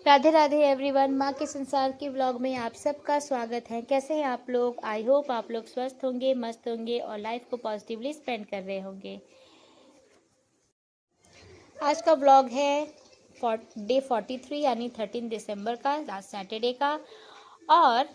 Radhe Radhe everyone, माँ के संसार के व्लॉग में आप सबका स्वागत है। कैसे हैं आप लोग? आई होप आप लोग स्वस्थ होंगे, मस्त होंगे और लाइफ को पॉजिटिवली स्पेंड कर रहे होंगे। आज का व्लॉग है डे 43 यानी 13 दिसंबर का, लास्ट सैटरडे का। और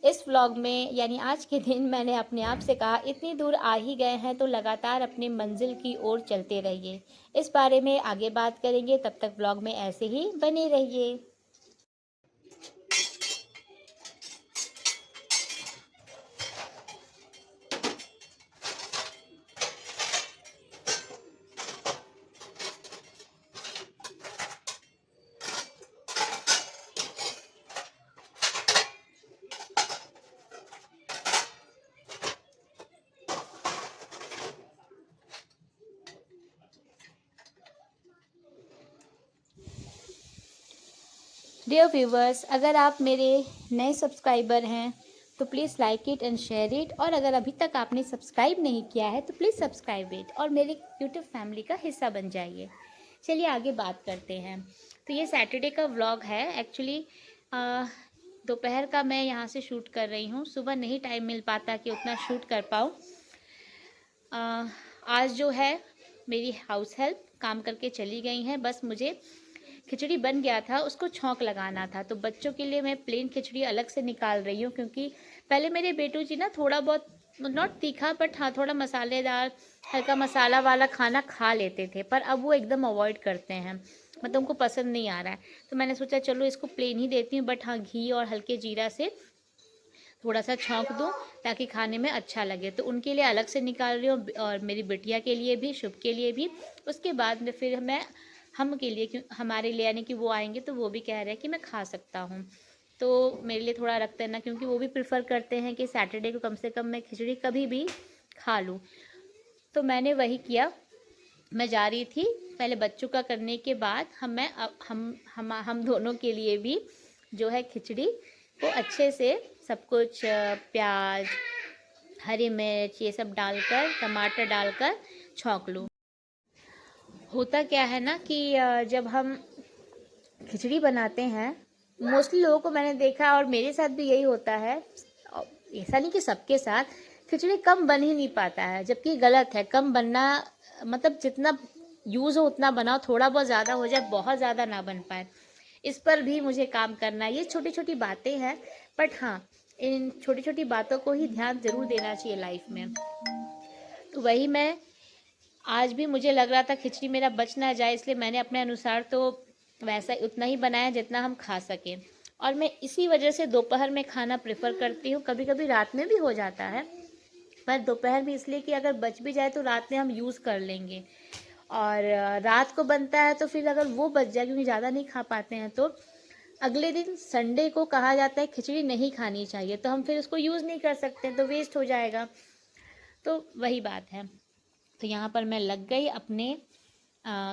इस व्लॉग में यानी आज के दिन मैंने अपने आप से कहा, इतनी दूर आ ही गए हैं तो लगातार अपनी मंजिल की ओर चलते रहिए। इस बारे में आगे बात करेंगे, तब तक व्लॉग में ऐसे ही बने रहिए। डियर व्यूवर्स, अगर आप मेरे नए सब्सक्राइबर हैं तो please like it and share it, और अगर अभी तक आपने सब्सक्राइब नहीं किया है तो प्लीज़ सब्सक्राइब इट और मेरे यूट्यूब फैमिली का हिस्सा बन जाइए। चलिए आगे बात करते हैं। तो ये सैटरडे का व्लॉग है। एक्चुअली दोपहर का मैं यहाँ से शूट कर रही हूँ। सुबह नहीं टाइम मिल पाता कि उतना शूट कर पाऊँ। आज जो है मेरी हाउस हेल्प काम करके चली गई हैं। बस मुझे खिचड़ी बन गया था, उसको छौंक लगाना था। तो बच्चों के लिए मैं प्लेन खिचड़ी अलग से निकाल रही हूँ, क्योंकि पहले मेरे बेटू जी ना थोड़ा बहुत, नॉट तीखा बट हाँ थोड़ा मसालेदार, हल्का मसाला वाला खाना खा लेते थे, पर अब वो एकदम अवॉइड करते हैं, मतलब उनको पसंद नहीं आ रहा है। तो मैंने सोचा चलो इसको प्लेन ही देती हूँ, बट हाँ घी और हल्के जीरा से थोड़ा सा छौंक दूँ ताकि खाने में अच्छा लगे। तो उनके लिए अलग से निकाल रही हूँ, और मेरी बिटिया के लिए भी, शुभ के लिए भी। उसके बाद में फिर मैं हम के लिए, क्यों हमारे लिए, यानी कि वो आएंगे तो वो भी कह रहे हैं कि मैं खा सकता हूँ, तो मेरे लिए थोड़ा रख देना, क्योंकि वो भी प्रेफर करते हैं कि सैटरडे को कम से कम मैं खिचड़ी कभी भी खा लूँ। तो मैंने वही किया। मैं जा रही थी, पहले बच्चों का करने के बाद हम दोनों के लिए भी जो है खिचड़ी को अच्छे से सब कुछ प्याज, हरी मिर्च, ये सब डालकर, टमाटर डालकर छौंक लूँ। होता क्या है ना कि जब हम खिचड़ी बनाते हैं, मोस्टली लोगों को मैंने देखा, और मेरे साथ भी यही होता है, ऐसा नहीं कि सबके साथ, खिचड़ी कम बन ही नहीं पाता है, जबकि गलत है। कम बनना मतलब जितना यूज़ हो उतना बनाओ, थोड़ा बहुत ज़्यादा हो जाए, बहुत ज़्यादा ना बन पाए। इस पर भी मुझे काम करना है। ये छोटी छोटी बातें हैं, बट हाँ इन छोटी छोटी बातों को ही ध्यान ज़रूर देना चाहिए लाइफ में। तो वही मैं आज भी, मुझे लग रहा था खिचड़ी मेरा बच ना जाए, इसलिए मैंने अपने अनुसार तो वैसा उतना ही बनाया जितना हम खा सकें। और मैं इसी वजह से दोपहर में खाना प्रेफर करती हूँ। कभी कभी रात में भी हो जाता है, पर दोपहर में इसलिए कि अगर बच भी जाए तो रात में हम यूज़ कर लेंगे, और रात को बनता है तो फिर अगर वो बच जाए, क्योंकि ज़्यादा नहीं खा पाते हैं, तो अगले दिन संडे को कहा जाता है खिचड़ी नहीं खानी चाहिए, तो हम फिर उसको यूज़ नहीं कर सकते, तो वेस्ट हो जाएगा। तो वही बात है। तो यहाँ पर मैं लग गई अपने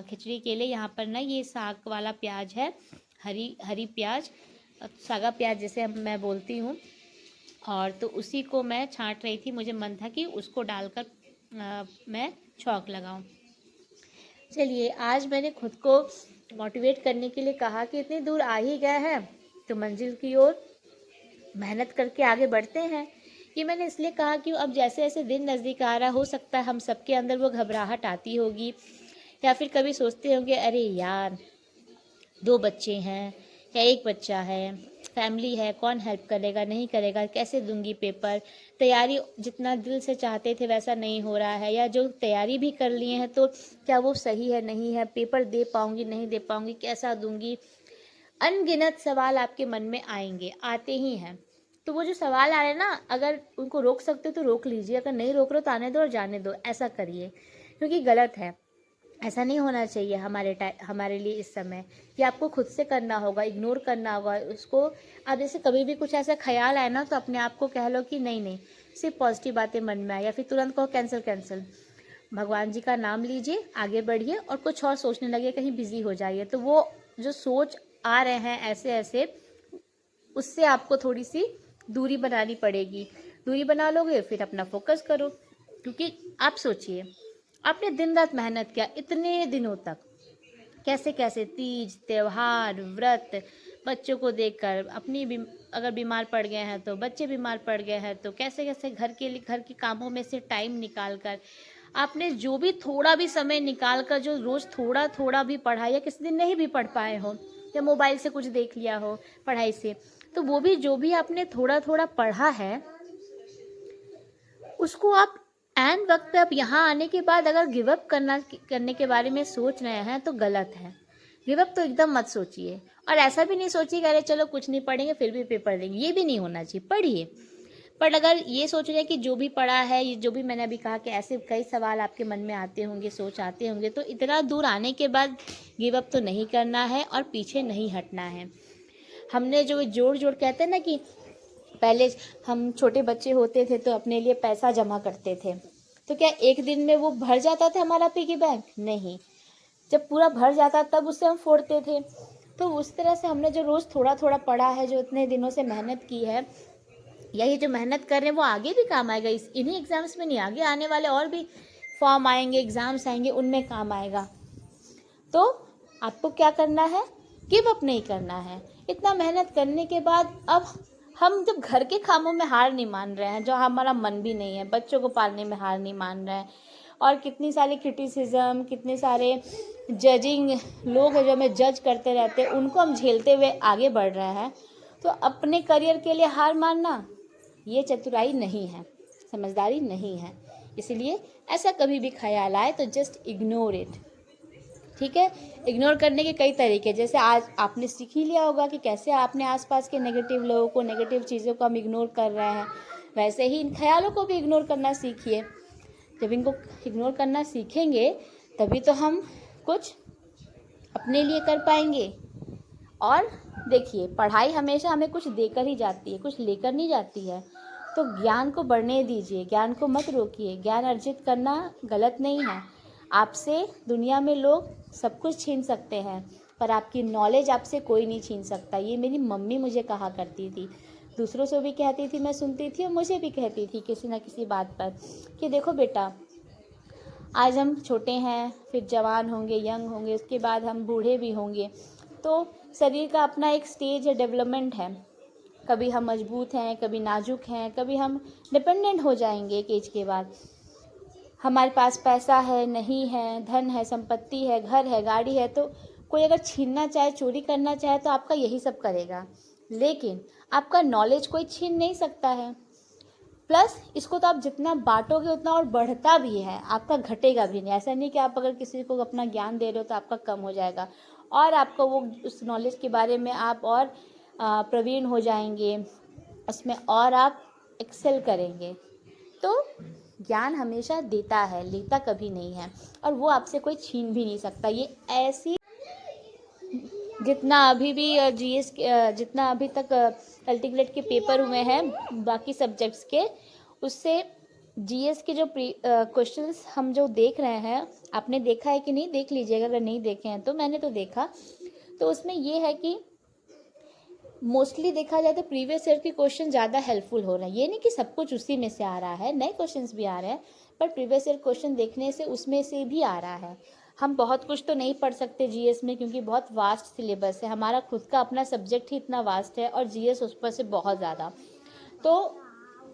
खिचड़ी के लिए। यहाँ पर ना ये साग वाला प्याज है, हरी प्याज, सागा प्याज जैसे मैं बोलती हूँ, और तो उसी को मैं छांट रही थी। मुझे मन था कि उसको डालकर मैं छौंक लगाऊं। चलिए, आज मैंने खुद को मोटिवेट करने के लिए कहा कि इतनी दूर आ ही गए हैं तो मंजिल की ओर मेहनत करके आगे बढ़ते हैं। ये मैंने इसलिए कहा कि अब जैसे जैसे दिन नज़दीक आ रहा, हो सकता है हम सबके अंदर वो घबराहट आती होगी, या फिर कभी सोचते होंगे अरे यार 2 बच्चे हैं या 1 बच्चा है, फैमिली है, कौन हेल्प करेगा, नहीं करेगा, कैसे दूंगी पेपर, तैयारी जितना दिल से चाहते थे वैसा नहीं हो रहा है, या जो तैयारी भी कर लिए हैं तो क्या वो सही है, नहीं है, पेपर दे पाऊंगी, नहीं दे पाऊंगी, कैसा दूंगी। अनगिनत सवाल आपके मन में आएंगे, आते ही हैं। तो वो जो सवाल आ रहे हैं ना, अगर उनको रोक सकते हो तो रोक लीजिए, अगर नहीं रोक रहे हो तो आने दो और जाने दो, ऐसा करिए, क्योंकि गलत है। ऐसा नहीं होना चाहिए हमारे लिए इस समय। कि आपको खुद से करना होगा, इग्नोर करना होगा उसको। अब जैसे कभी भी कुछ ऐसा ख्याल आए ना, तो अपने आप को कह लो कि नहीं नहीं, सिर्फ पॉजिटिव बातें मन में आए, या फिर तुरंत कहो कैंसिल कैंसिल। भगवान जी का नाम लीजिए, आगे बढ़िए और कुछ और सोचने लगे, कहीं बिजी हो जाइए। तो वो जो सोच आ रहे हैं ऐसे ऐसे, उससे आपको थोड़ी सी दूरी बनानी पड़ेगी। दूरी बना लोगे फिर अपना फोकस करो। क्योंकि आप सोचिए, आपने दिन रात मेहनत किया इतने दिनों तक, कैसे कैसे तीज त्योहार व्रत, बच्चों को देखकर अगर बीमार पड़ गए हैं तो बच्चे बीमार पड़ गए हैं तो कैसे कैसे घर के कामों में से टाइम निकाल कर आपने जो भी थोड़ा भी समय निकाल कर, जो रोज़ थोड़ा थोड़ा भी पढ़ा, या किसी दिन नहीं भी पढ़ पाए हो, या मोबाइल से कुछ देख लिया हो पढ़ाई से, तो वो भी जो भी आपने थोड़ा थोड़ा पढ़ा है उसको आप एन वक्त पे, आप यहाँ आने के बाद अगर गिव अप करने के बारे में सोच रहे हैं तो गलत है। गिव अप तो एकदम मत सोचिए। और ऐसा भी नहीं सोचिए कि अरे चलो कुछ नहीं पढ़ेंगे फिर भी पेपर देंगे, ये भी नहीं होना चाहिए। पढ़िए, पर अगर ये सोच रहे हैं कि जो भी पढ़ा है, ये जो भी मैंने अभी कहा कि ऐसे कई सवाल आपके मन में आते होंगे, सोच आते होंगे, तो इतना दूर आने के बाद गिव अप तो नहीं करना है और पीछे नहीं हटना है। हमने जो जोड़ जोड़ कहते हैं ना कि पहले हम छोटे बच्चे होते थे तो अपने लिए पैसा जमा करते थे, तो क्या एक दिन में वो भर जाता था हमारा पिगी बैंक? नहीं, जब पूरा भर जाता तब उससे हम फोड़ते थे। तो उस तरह से हमने जो रोज़ थोड़ा थोड़ा पढ़ा है, जो इतने दिनों से मेहनत की है, यही जो मेहनत कर रहे हैं वो आगे भी काम आएगा। इन्हीं एग्ज़ाम्स में नहीं, आगे आने वाले और भी फॉर्म आएंगे, एग्ज़ाम्स आएंगे, उनमें काम आएगा। तो आपको क्या करना है? गिव अप नहीं करना है। इतना मेहनत करने के बाद अब हम जब घर के कामों में हार नहीं मान रहे हैं, जो हमारा मन भी नहीं है, बच्चों को पालने में हार नहीं मान रहे हैं, और कितनी सारी क्रिटिसिज्म, कितने सारे जजिंग लोग हैं जो हमें जज करते रहते हैं, उनको हम झेलते हुए आगे बढ़ रहे हैं, तो अपने करियर के लिए हार मानना ये चतुराई नहीं है, समझदारी नहीं है। इसलिए ऐसा कभी भी ख्याल आए तो जस्ट इग्नोर इट। ठीक है, इग्नोर करने के कई तरीके, जैसे आज आपने सीख ही लिया होगा कि कैसे आपने आसपास के नेगेटिव लोगों को, नेगेटिव चीज़ों को हम इग्नोर कर रहे हैं, वैसे ही इन ख्यालों को भी इग्नोर करना सीखिए। जब इनको इग्नोर करना सीखेंगे तभी तो हम कुछ अपने लिए कर पाएंगे। और देखिए, पढ़ाई हमेशा हमें कुछ देकर ही जाती है, कुछ लेकर नहीं जाती है। तो ज्ञान को बढ़ने दीजिए, ज्ञान को मत रोकिए। ज्ञान अर्जित करना गलत नहीं है। आपसे दुनिया में लोग सब कुछ छीन सकते हैं, पर आपकी नॉलेज आपसे कोई नहीं छीन सकता। ये मेरी मम्मी मुझे कहा करती थी, दूसरों से भी कहती थी, मैं सुनती थी, और मुझे भी कहती थी किसी न किसी बात पर कि देखो बेटा, आज हम छोटे हैं, फिर जवान होंगे, यंग होंगे, उसके बाद हम बूढ़े भी होंगे। तो शरीर का अपना एक स्टेज है, डेवलपमेंट है। कभी हम मजबूत हैं, कभी नाजुक हैं, कभी हम डिपेंडेंट हो जाएंगे एक एज के बाद। हमारे पास पैसा है, नहीं है, धन है, संपत्ति है, घर है, गाड़ी है, तो कोई अगर छीनना चाहे, चोरी करना चाहे तो आपका यही सब करेगा। लेकिन आपका नॉलेज कोई छीन नहीं सकता है। प्लस इसको तो आप जितना बांटोगे उतना और बढ़ता भी है, आपका घटेगा भी नहीं। ऐसा नहीं कि आप अगर किसी को अपना ज्ञान दे रहे हो तो आपका कम हो जाएगा, और आपको वो उस नॉलेज के बारे में आप और प्रवीण हो जाएंगे, उसमें और आप एक्सेल करेंगे। तो ज्ञान हमेशा देता है, लेता कभी नहीं है, और वो आपसे कोई छीन भी नहीं सकता। ये ऐसी जितना अभी भी जीएस जितना अभी तक अल्टीग्रेट के पेपर हुए हैं बाकी सब्जेक्ट्स के, उससे जीएस के जो क्वेश्चंस हम जो देख रहे हैं, आपने देखा है कि नहीं, देख लीजिएगा अगर नहीं देखे हैं तो। मैंने तो देखा, तो उसमें ये है कि मोस्टली देखा जाए तो प्रीवियस ईयर के क्वेश्चन ज़्यादा हेल्पफुल हो रहे हैं। ये नहीं कि सब कुछ उसी में से आ रहा है, नए क्वेश्चंस भी आ रहे हैं, पर प्रीवियस ईयर क्वेश्चन देखने से उसमें से भी आ रहा है। हम बहुत कुछ तो नहीं पढ़ सकते जीएस में, क्योंकि बहुत वास्ट सिलेबस है। हमारा खुद का अपना सब्जेक्ट ही इतना वास्ट है, और जीएस उस पर से बहुत ज़्यादा। तो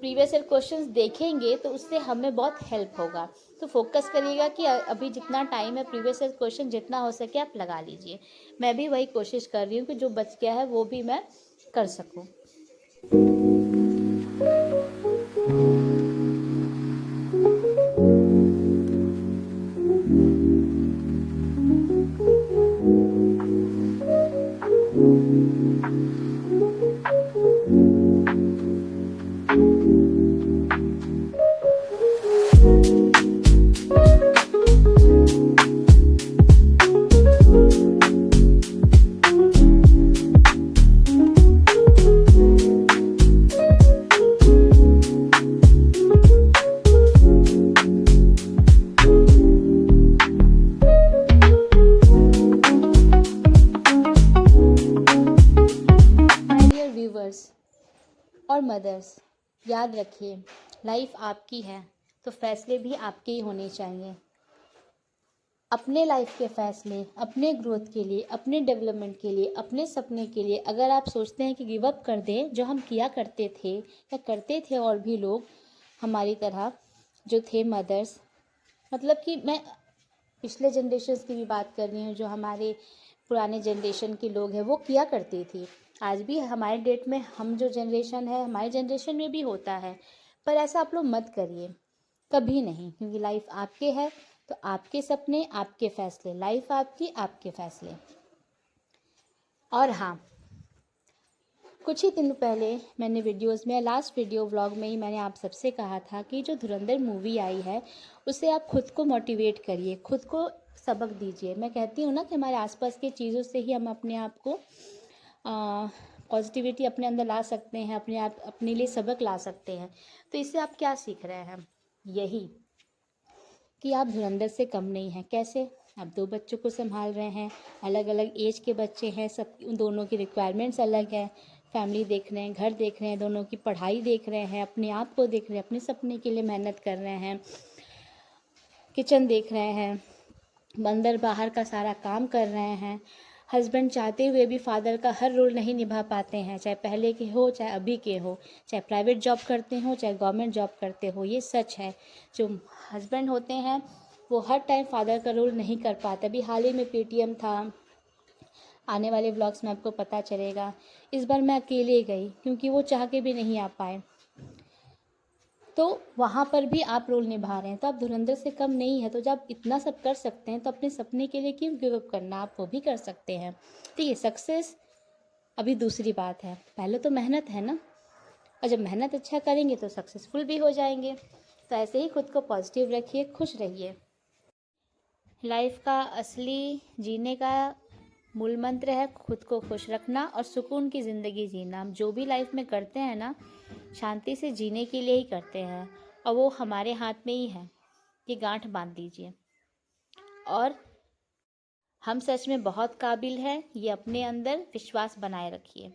प्रीवियस ईयर क्वेश्चंस देखेंगे तो उससे हमें बहुत हेल्प होगा। तो फोकस करिएगा कि अभी जितना टाइम है, प्रीवियस ईयर क्वेश्चन जितना हो सके आप लगा लीजिए। मैं भी वही कोशिश कर रही हूँ कि जो बच गया है वो भी मैं कर सकूँ। और मदर्स, याद रखिए, लाइफ आपकी है तो फैसले भी आपके ही होने चाहिए। अपने लाइफ के फैसले, अपने ग्रोथ के लिए, अपने डेवलपमेंट के लिए, अपने सपने के लिए अगर आप सोचते हैं कि गिव अप कर दें, जो हम किया करते थे या करते थे और भी लोग हमारी तरह जो थे मदर्स, मतलब कि मैं पिछले जनरेशन्स की भी बात कर रही हूँ, जो हमारे पुराने जनरेशन के लोग हैं वो किया करती थी। आज भी हमारे डेट में हम जो जनरेशन है, हमारे जनरेशन में भी होता है, पर ऐसा आप लोग मत करिए, कभी नहीं, क्योंकि लाइफ आपके है तो आपके सपने, आपके फैसले, लाइफ आपकी, आपके फैसले। और हाँ, कुछ ही दिन पहले मैंने वीडियोस में, लास्ट वीडियो व्लॉग में ही मैंने आप सबसे कहा था कि जो धुरंधर मूवी आई है उससे आप खुद को मोटिवेट करिए, खुद को सबक दीजिए। मैं कहती हूँ ना कि हमारे आसपास की चीज़ों से ही हम अपने आप को पॉजिटिविटी अपने अंदर ला सकते हैं, अपने लिए सबक ला सकते हैं। तो इससे आप क्या सीख रहे हैं? यही कि आप धुरंधर से कम नहीं हैं। कैसे? आप 2 बच्चों को संभाल रहे हैं, अलग अलग एज के बच्चे हैं, सब दोनों की रिक्वायरमेंट्स अलग है, फैमिली देख रहे हैं, घर देख रहे हैं, दोनों की पढ़ाई देख रहे हैं, अपने आप को देख रहे हैं, अपने सपने के लिए मेहनत कर रहे हैं, किचन देख रहे हैं, अंदर बाहर का सारा काम कर रहे हैं। हस्बैंड चाहते हुए भी फादर का हर रोल नहीं निभा पाते हैं, चाहे पहले के हो चाहे अभी के हो, चाहे प्राइवेट जॉब करते हो चाहे गवर्नमेंट जॉब करते हो। ये सच है, जो हस्बैंड होते हैं वो हर टाइम फादर का रोल नहीं कर पाते। अभी हाल ही में पेटीएम था, आने वाले व्लॉग्स में आपको पता चलेगा। इस बार मैं अकेले गई क्योंकि वो चाह के भी नहीं आ पाए, तो वहाँ पर भी आप रोल निभा रहे हैं, तो आप धुरंधर से कम नहीं है। तो जब आप इतना सब कर सकते हैं तो अपने सपने के लिए क्यों गिव अप करना, आप वो भी कर सकते हैं। ठीक है, सक्सेस अभी दूसरी बात है, पहले तो मेहनत है ना, और जब मेहनत अच्छा करेंगे तो सक्सेसफुल भी हो जाएंगे। तो ऐसे ही खुद को पॉजिटिव रखिए, खुश रहिए। लाइफ का असली जीने का मूल मंत्र है खुद को खुश रखना और सुकून की ज़िंदगी जीना। हम जो भी लाइफ में करते हैं ना, शांति से जीने के लिए ही करते हैं, और वो हमारे हाथ में ही है। ये गांठ बांध दीजिए, और हम सच में बहुत काबिल हैं, ये अपने अंदर विश्वास बनाए रखिए।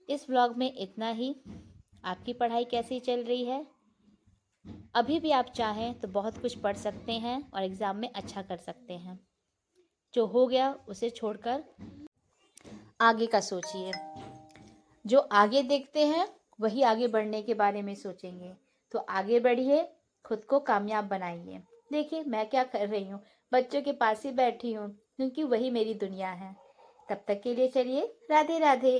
इस व्लॉग में इतना ही। आपकी पढ़ाई कैसी चल रही है? अभी भी आप चाहें तो बहुत कुछ पढ़ सकते हैं और एग्ज़ाम में अच्छा कर सकते हैं। जो हो गया उसे छोड़कर आगे का सोचिए। जो आगे देखते हैं वही आगे बढ़ने के बारे में सोचेंगे। तो आगे बढ़िए, खुद को कामयाब बनाइए। देखिए मैं क्या कर रही हूँ, बच्चों के पास ही बैठी हूँ क्योंकि वही मेरी दुनिया है। तब तक के लिए चलिए, राधे राधे।